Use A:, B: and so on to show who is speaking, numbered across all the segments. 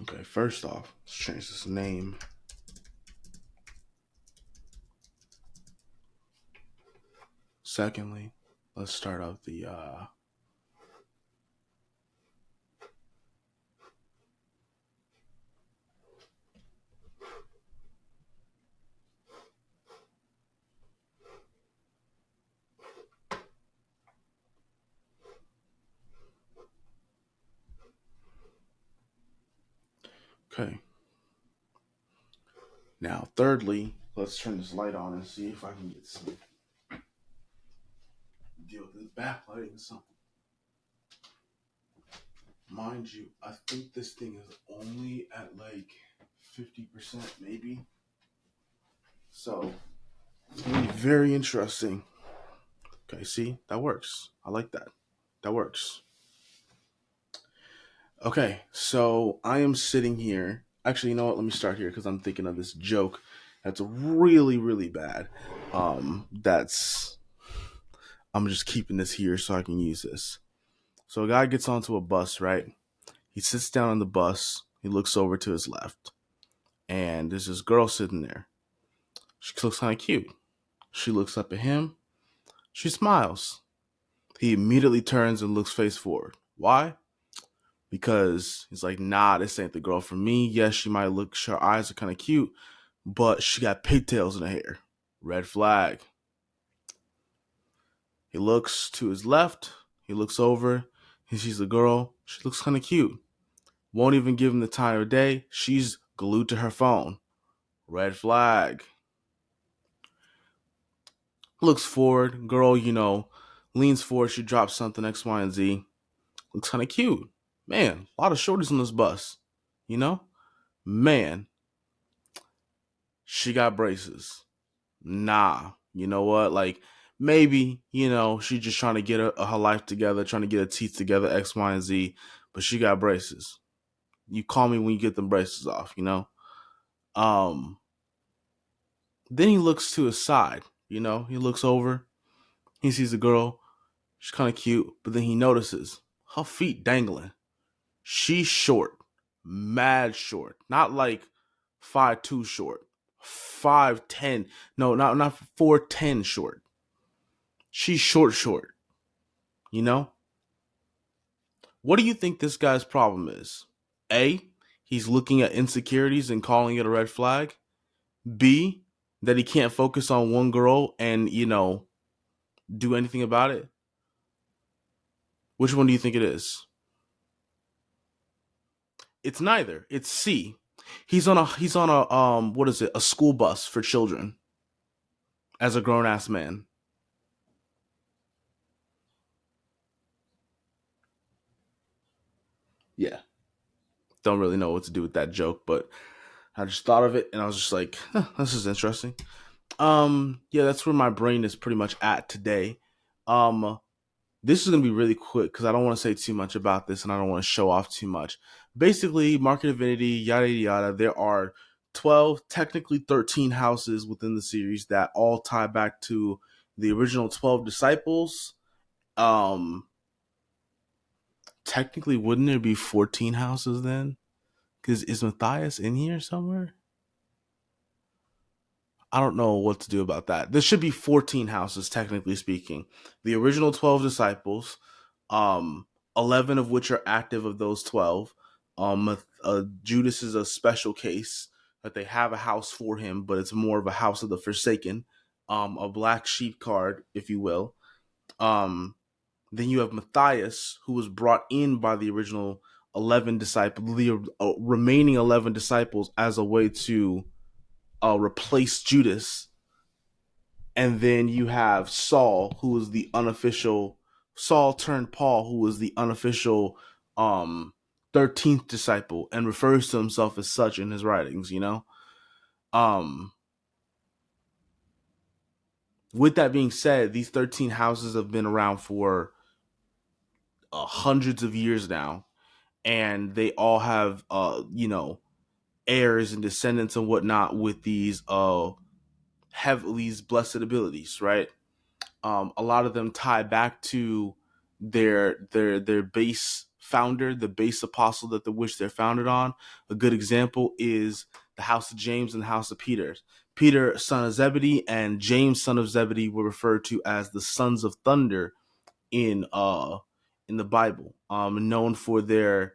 A: Okay, first off, let's change this name. Secondly, let's start out the okay. Now, thirdly, let's turn this light on and see if I can get some deal with this backlighting something. Mind you, I think this thing is only at like 50% maybe. So it's gonna be very interesting. Okay, see, that works. I like that. That works. Okay, so I am sitting here. Actually, you know what? Let me start here because I'm thinking of this joke that's really, really bad. That's I'm just keeping this here so I can use this. So a guy gets onto a bus, right? He sits down on the bus. He looks over to his left, and there's this girl sitting there. She looks kind of cute. She looks up at him. She smiles. He immediately turns and looks face forward. Why? Because he's like, nah, this ain't the girl for me. Yes, she might look, her eyes are kind of cute, but she got pigtails in her hair. Red flag. He looks to his left. He looks over. He sees the girl. She looks kind of cute. Won't even give him the time of day. She's glued to her phone. Red flag. Looks forward. Girl, leans forward. She drops something X, Y, and Z. Looks kind of cute. Man, a lot of shorties on this bus. You know? Man, she got braces. Nah, you know what? Like, maybe, she's just trying to get her life together, trying to get her teeth together, X, Y, and Z, but she got braces. You call me when you get them braces off. Um, then he looks to his side. He looks over, he sees a girl, she's kind of cute, but then he notices her feet dangling. She's short, mad short, not like 5'2" short, 5'10". No, not 4'10" short. She's short, short. You know? What do you think this guy's problem is? A, he's looking at insecurities and calling it a red flag. B, that he can't focus on one girl and, do anything about it. Which one do you think it is? It's neither. It's C. He's on a what is it? A school bus for children as a grown ass man. Yeah. Don't really know what to do with that joke, but I just thought of it and I was just like, huh, this is interesting. Yeah, that's where my brain is pretty much at today. Um, this is gonna be really quick because I don't want to say too much about this and I don't want to show off too much. Basically, market divinity, yada yada yada. There are 12, technically 13 houses within the series that all tie back to the original 12 disciples. Um, technically, wouldn't there be 14 houses then? Because is Matthias in here somewhere? I don't know what to do about that. There should be 14 houses, technically speaking. The original 12 disciples, um, 11 of which are active of those 12. Judas is a special case that they have a house for him, but it's more of a house of the forsaken, a black sheep card, if you will. Um, then you have Matthias, who was brought in by the original 11 disciples, the remaining 11 disciples, as a way to replace Judas. And then you have Saul, who is the unofficial Saul turned Paul, who was the unofficial um 13th disciple and refers to himself as such in his writings. Um with that being said, these 13 houses have been around for hundreds of years now, and they all have heirs and descendants and whatnot with these have these blessed abilities, right? A lot of them tie back to their base founder, the base apostle that the which they're founded on. A good example is the house of James and the house of Peter. Peter, son of Zebedee, and James, son of Zebedee, were referred to as the sons of thunder in in the Bible, known for their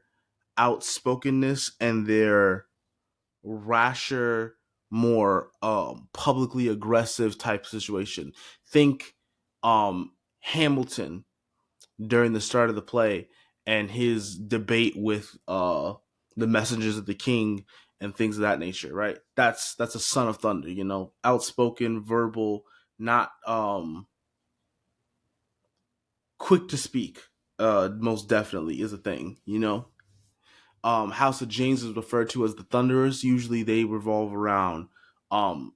A: outspokenness and their rasher, more publicly aggressive type situation. Think Hamilton during the start of the play and his debate with the messengers of the king and things of that nature, right? That's a son of thunder, you know, outspoken, verbal, not quick to speak. Most definitely is a thing, you know. House of James is referred to as the Thunderers. Usually they revolve around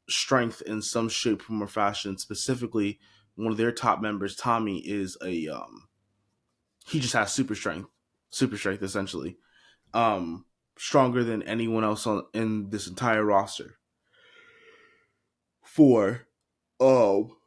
A: strength in some shape, form, or fashion. Specifically, one of their top members, Tommy, is a he just has super strength essentially, um, stronger than anyone else in this entire roster. For um,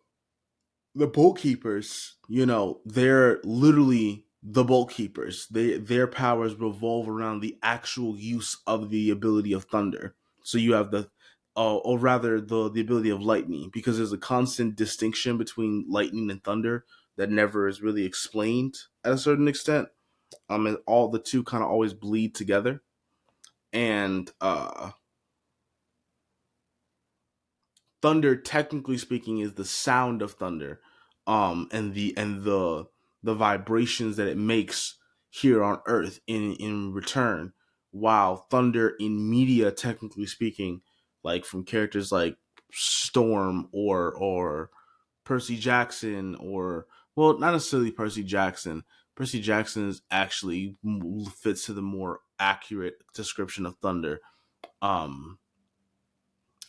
A: the bolt keepers, you know, they're literally the bolt keepers. Their powers revolve around the actual use of the ability of thunder. So you have the or rather the ability of lightning, because there's a constant distinction between lightning and thunder that never is really explained at a certain extent. And all the two kind of always bleed together. And thunder, technically speaking, is the sound of thunder, and the vibrations that it makes here on Earth in return. While thunder in media, technically speaking, like from characters like Storm or Percy Jackson, or well, not necessarily Percy Jackson. Percy Jackson is actually fits to the more accurate description of thunder. Um,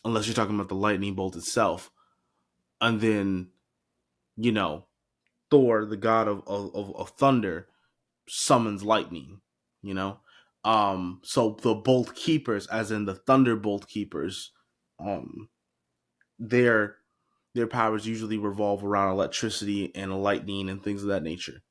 A: unless you're talking about the lightning bolt itself. And then, you know, Thor, the god of thunder, summons lightning, you know? So the bolt keepers, as in the thunderbolt keepers, um, their their powers usually revolve around electricity and lightning and things of that nature.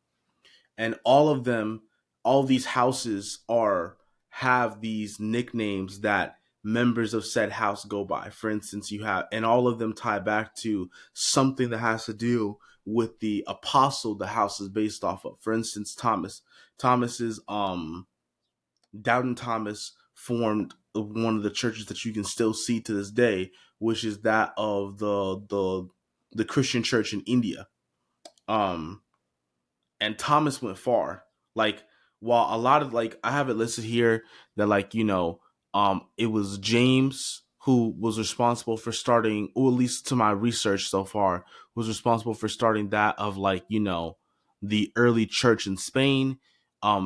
A: And all of these houses are have these nicknames that members of said house go by. For instance, you have, and all of them tie back to something that has to do with the apostle the house is based off of. For instance, Thomas's Doubting Thomas formed one of the churches that you can still see to this day, which is that of the Christian church in India. Um, and Thomas went far. Like, while a lot of, like, I have it listed here that, like, you know, it was James who was responsible for starting, or at least to my research so far, was responsible for starting that of, like, you know, the early church in Spain.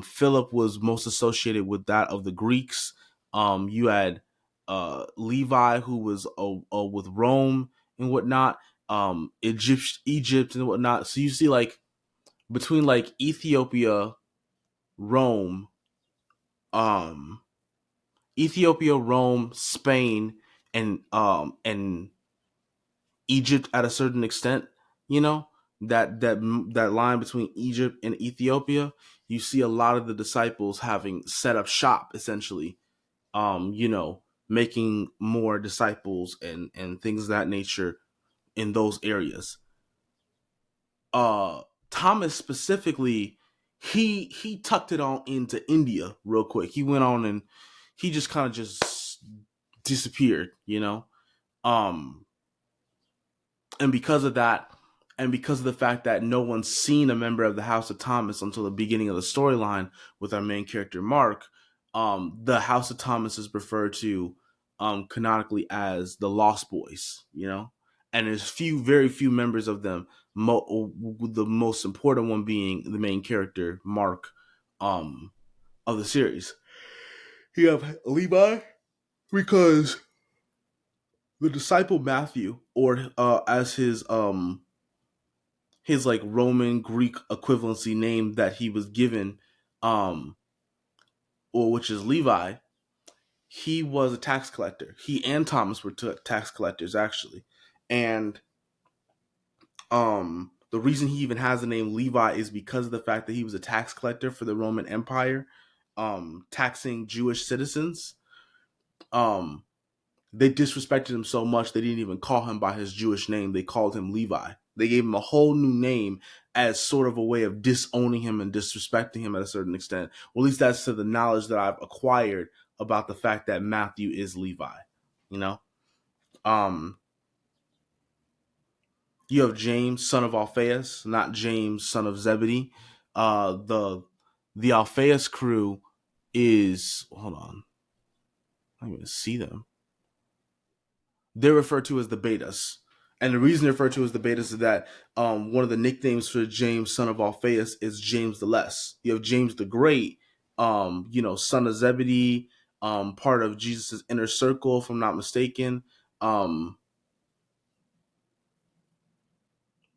A: Philip was most associated with that of the Greeks. You had Levi, who was with Rome and whatnot. Egypt and whatnot. So you see, like, between like Ethiopia, Rome, um, Spain, and Egypt at a certain extent, you know, that line between Egypt and Ethiopia, you see a lot of the disciples having set up shop essentially, you know, making more disciples and things of that nature in those areas. uh Thomas specifically, he tucked it on into India real quick. He went on and he just kind of just disappeared, you know. Um and because of that, and because of the fact that no one's seen a member of the House of Thomas until the beginning of the storyline with our main character Mark, the House of Thomas is referred to canonically as the Lost Boys, you know, and there's very few members of them. The most important one being the main character Mark, um, of the series. You have Levi because the disciple Matthew, or as his like Roman Greek equivalency name that he was given, um, or which is Levi. He was a tax collector. He and Thomas were tax collectors actually, and The reason he even has the name Levi is because of the fact that he was a tax collector for the Roman Empire, taxing Jewish citizens. Um, they disrespected him so much they didn't even call him by his Jewish name. They called him Levi. They gave him a whole new name as sort of a way of disowning him and disrespecting him at a certain extent. Well, at least that's to the knowledge that I've acquired about the fact that Matthew is Levi. You know, um, you have James, son of Alphaeus, not James, son of Zebedee. The Alphaeus crew is, hold on, I don't even see them. They're referred to as the Betas. And the reason they're referred to as the Betas is that one of the nicknames for James, son of Alphaeus, is James the Less. You have James the Great, son of Zebedee, part of Jesus' inner circle, if I'm not mistaken.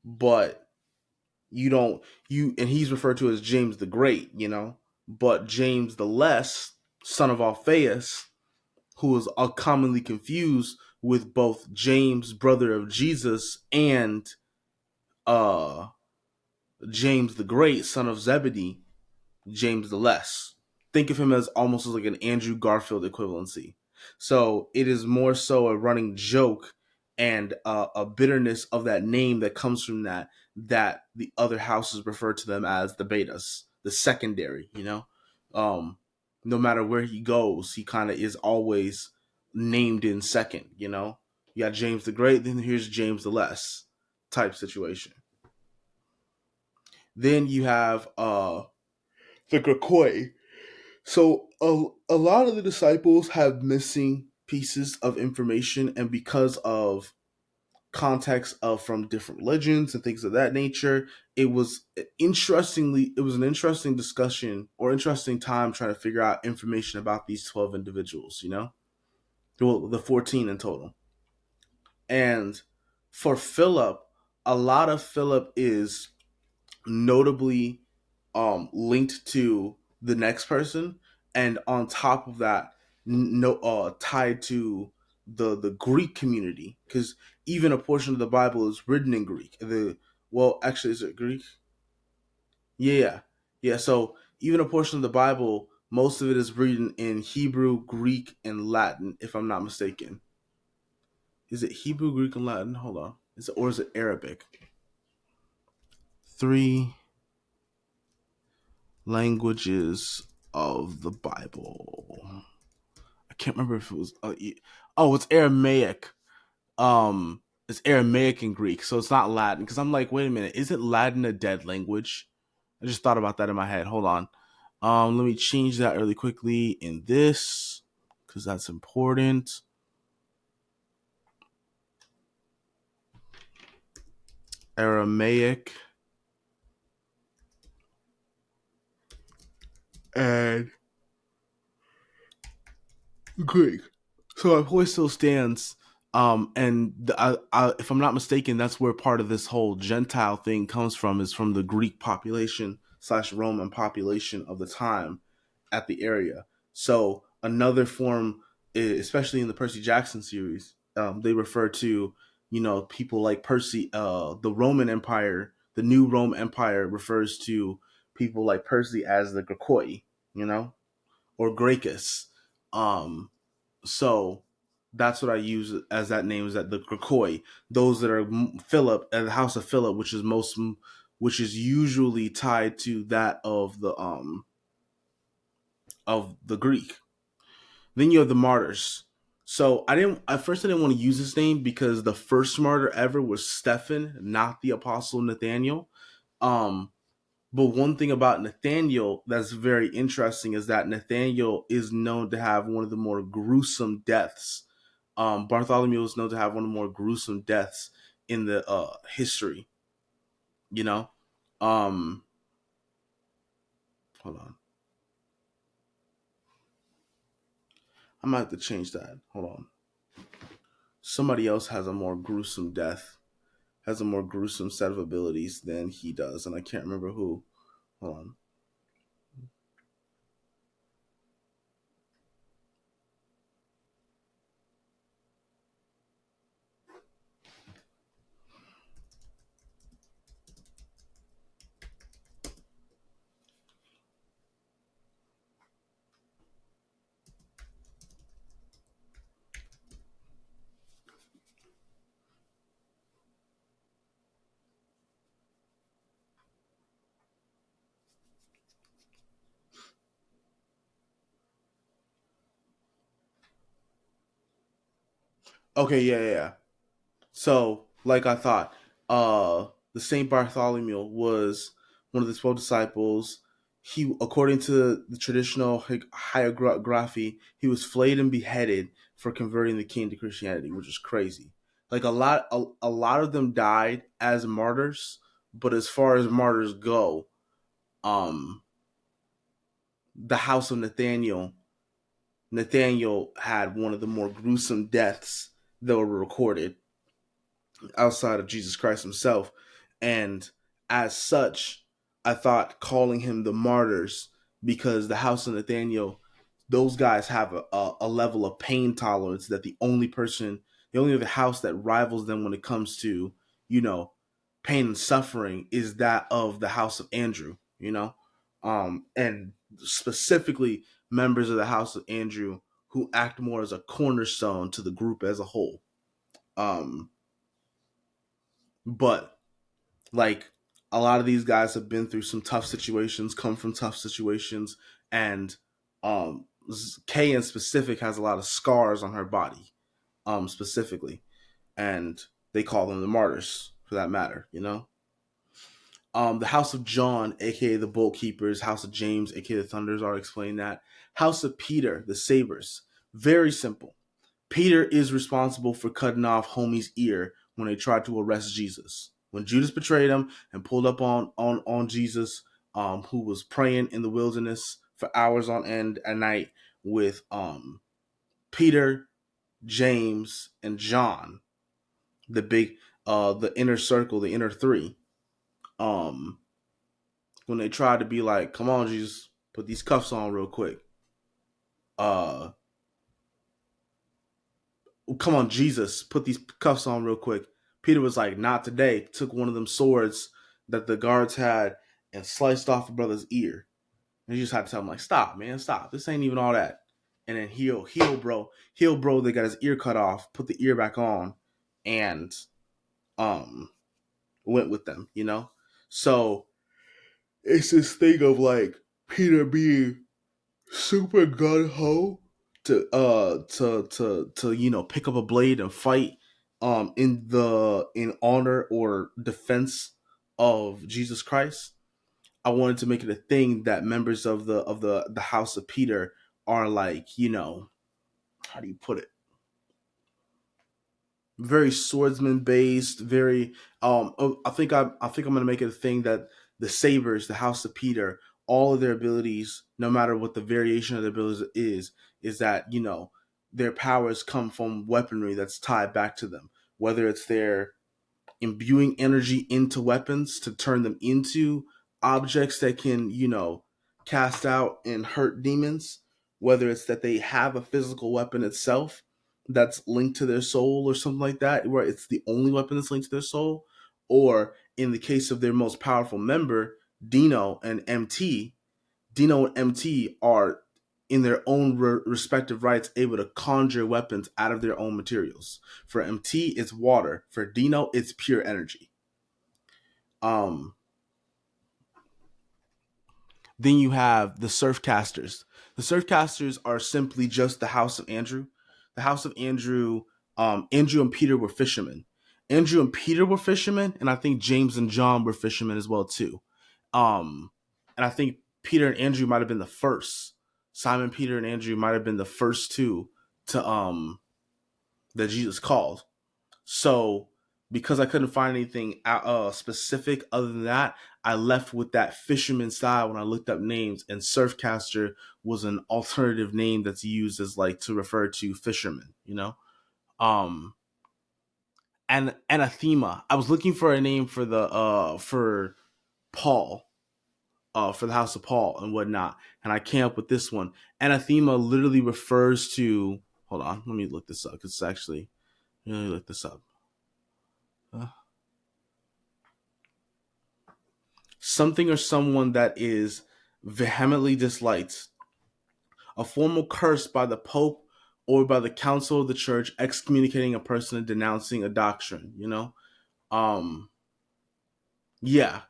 A: But you don't you and he's referred to as James the Great, but James the Less, son of Alphaeus, who is commonly confused with both James, brother of Jesus, and uh James the Great, son of Zebedee, James the Less. Think of him as almost as like an Andrew Garfield equivalency. So it is more so a running joke and a bitterness of that name that comes from that the other houses refer to them as the Betas, the secondary. No matter where he goes, he kind of is always named in second. You got James the Great, then here's James the Less type situation. Then you have the Grakoi. So a lot of the disciples have missing pieces of information, and because of context of from different religions and things of that nature, it was an interesting discussion or interesting time trying to figure out information about these 12 individuals. Well, the 14 in total. And for Philip, a lot of Philip is notably linked to the next person, and on top of that, no tied to the Greek community, because even a portion of the Bible is written in Greek. Actually, is it Greek? Yeah, yeah. So even a portion of the Bible, most of it is written in Hebrew, Greek, and Latin, if I'm not mistaken. Is it Hebrew, Greek, and Latin? Hold on. Is it Arabic? Three languages of the Bible. I can't remember if it was. It's Aramaic. It's Aramaic and Greek, so it's not Latin. Because I'm like, wait a minute, isn't Latin a dead language? I just thought about that in my head. Hold on. Let me change that really quickly in this because that's important. Aramaic and Greek. So my point still stands. If I'm not mistaken, that's where part of this whole Gentile thing comes from, is from the Greek population / Roman population of the time at the area. So another form, especially in the Percy Jackson series, they refer to, people like Percy, the Roman Empire, the new Rome Empire refers to people like Percy as the Grakoi, or Gracchus. Um, so that's what I use as that name, is that the Grakoi, those that are Philip and the House of Philip, which is usually tied to that of the Greek. Then you have the martyrs. So at first I didn't want to use his name because the first martyr ever was Stephen, not the apostle Nathaniel. Um, but one thing about Nathaniel that's very interesting is that Nathaniel is known to have one of the more gruesome deaths. Bartholomew is known to have one of the more gruesome deaths in the history. You know, um, hold on, I might have to change that. Hold on. Somebody else has a more gruesome death, has a more gruesome set of abilities than he does, and I can't remember who. Hold on. Okay, yeah, yeah, yeah. So, like I thought, the Saint Bartholomew was one of the 12 disciples. He, according to the traditional hagiography, he was flayed and beheaded for converting the king to Christianity, which is crazy. Like a lot of them died as martyrs, but as far as martyrs go, um, the house of Nathaniel had one of the more gruesome deaths that were recorded outside of Jesus Christ himself. And as such, I thought calling him the martyrs because the house of Nathaniel, those guys have a level of pain tolerance that the only other house that rivals them when it comes to, you know, pain and suffering is that of the house of Andrew, you know? And specifically members of the house of Andrew who act more as a cornerstone to the group as a whole. Um, but like a lot of these guys have been through some tough situations, come from tough situations, and um Kay in specific has a lot of scars on her body, specifically, and they call them the martyrs for that matter, you know. The House of John, aka the Bolt Keepers, House of James, aka the Thunders, already explained that. House of Peter, the Sabers, very simple. Peter is responsible for cutting off homie's ear when they tried to arrest Jesus. When Judas betrayed him and pulled up on Jesus, who was praying in the wilderness for hours on end at night with Peter, James, and John, the big the inner circle, the inner three. Um, when they tried to be like, "Come on, Jesus, put these cuffs on real quick." Uh, Come on, Jesus, put these cuffs on real quick. Peter was like, not today. Took one of them swords that the guards had and sliced off the brother's ear. And you just had to tell him, like, stop, man, stop. This ain't even all that. And then heal, bro. They got his ear cut off, put the ear back on, and um went with them, you know? So it's this thing of like Peter being super gun ho to pick up a blade and fight in honor or defense of Jesus Christ. I wanted to make it a thing that members of the house of Peter are like, how do you put it, very swordsman based, very I think I'm gonna make it a thing that the Sabers, the House of Peter, all of their abilities, no matter what the variation of their abilities is that, their powers come from weaponry that's tied back to them. Whether it's their imbuing energy into weapons to turn them into objects that can, cast out and hurt demons, whether it's that they have a physical weapon itself that's linked to their soul or something like that, where it's the only weapon that's linked to their soul, or in the case of their most powerful member, Dino and MT, Dino and MT are in their own respective rights able to conjure weapons out of their own materials. For MT, it's water. For Dino, it's pure energy. Um, then you have the Surfcasters. The Surfcasters are simply just the House of Andrew. The House of Andrew, Andrew and Peter were fishermen. Andrew and Peter were fishermen, and I think James and John were fishermen as well too. Um, and I think Peter and Andrew might have been the first. Simon, Peter, and Andrew might have been the first two to that Jesus called. So because I couldn't find anything specific other than that, I left with that fisherman style when I looked up names, and surfcaster was an alternative name that's used as like to refer to fishermen, Um and anathema. I was looking for a name for the for Paul, for the house of Paul and whatnot, and I came up with this one. Anathema literally refers to, hold on, let me look this up because it's actually, let me look this up. Uh, Something or someone that is vehemently disliked, a formal curse by the Pope or by the Council of the Church, excommunicating a person and denouncing a doctrine. Um, yeah.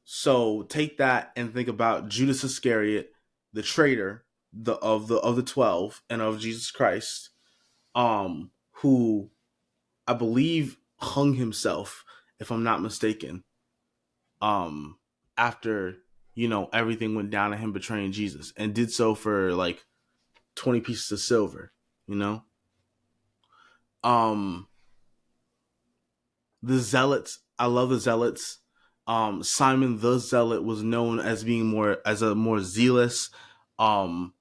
A: So take that and think about Judas Iscariot, the traitor, the of the 12 and of Jesus Christ, who I believe hung himself, if I'm not mistaken, um, after everything went down to him betraying Jesus, and did so for like 20 pieces of silver. You know, um, the Zealots. I love the Zealots. Simon the Zealot was known as being a more zealous, um,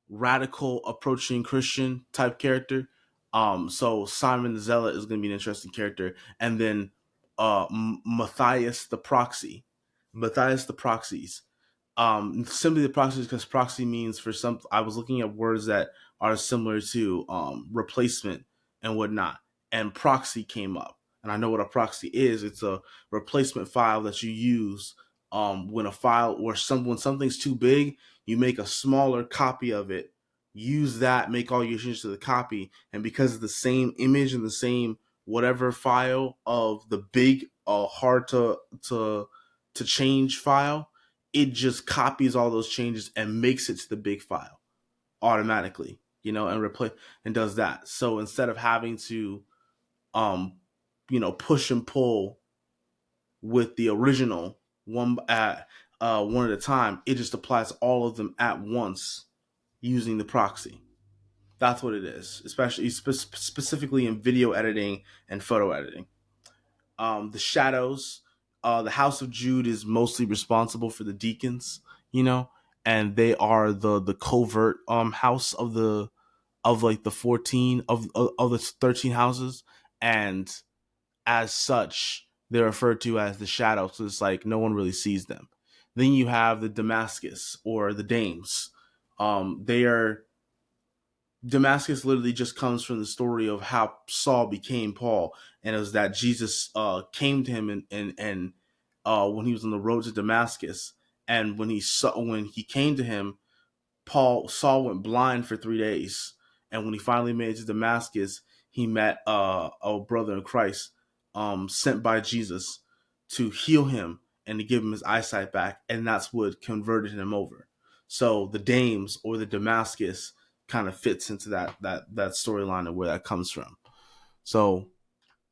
A: radical approaching Christian type character. So Simon the Zealot is going to be an interesting character, and then Matthias the Proxy, Matthias the Proxies. Simply the proxy because proxy means for some. I was looking at words that are similar to replacement and whatnot, and proxy came up. And I know what a proxy is. It's a replacement file that you use when a file or when something's too big, you make a smaller copy of it. Use that, make all your changes to the copy, and because of the same image and the same whatever file of the big, hard to change file, it just copies all those changes and makes it to the big file automatically, and replace and does that. So instead of having to, um, push and pull with the original one at a time, it just applies all of them at once using the proxy. That's what it is, especially specifically in video editing and photo editing. The shadows. The House of Jude is mostly responsible for the deacons, you know, and they are the covert house of like the 14 of the 13 houses, and as such they're referred to as the shadows. So it's like no one really sees them. Then you have the Damascus or the Dames. They are Damascus literally just comes from the story of how Saul became Paul, and it was that Jesus came to him and when he was on the road to Damascus, and when he came to him, Saul went blind for 3 days, and when he finally made it to Damascus, he met a brother in Christ, sent by Jesus to heal him and to give him his eyesight back, and that's what converted him over. So the Dames or the Damascus kind of fits into that storyline of where that comes from. So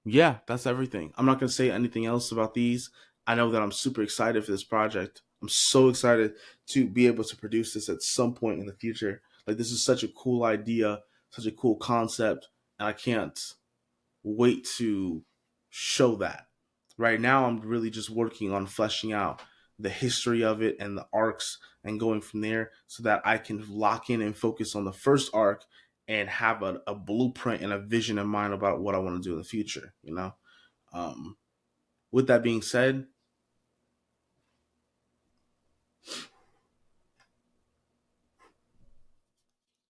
A: yeah, that's everything. I'm not going to say anything else about these. I know that I'm super excited for this project. I'm so excited to be able to produce this at some point in the future. Like, this is such a cool idea, such a cool concept, and I can't wait to show that. Right now, I'm really just working on fleshing out the history of it and the arcs and going from there so that I can lock in and focus on the first arc and have a blueprint and a vision in mind about what I want to do in the future, you know? With that being said,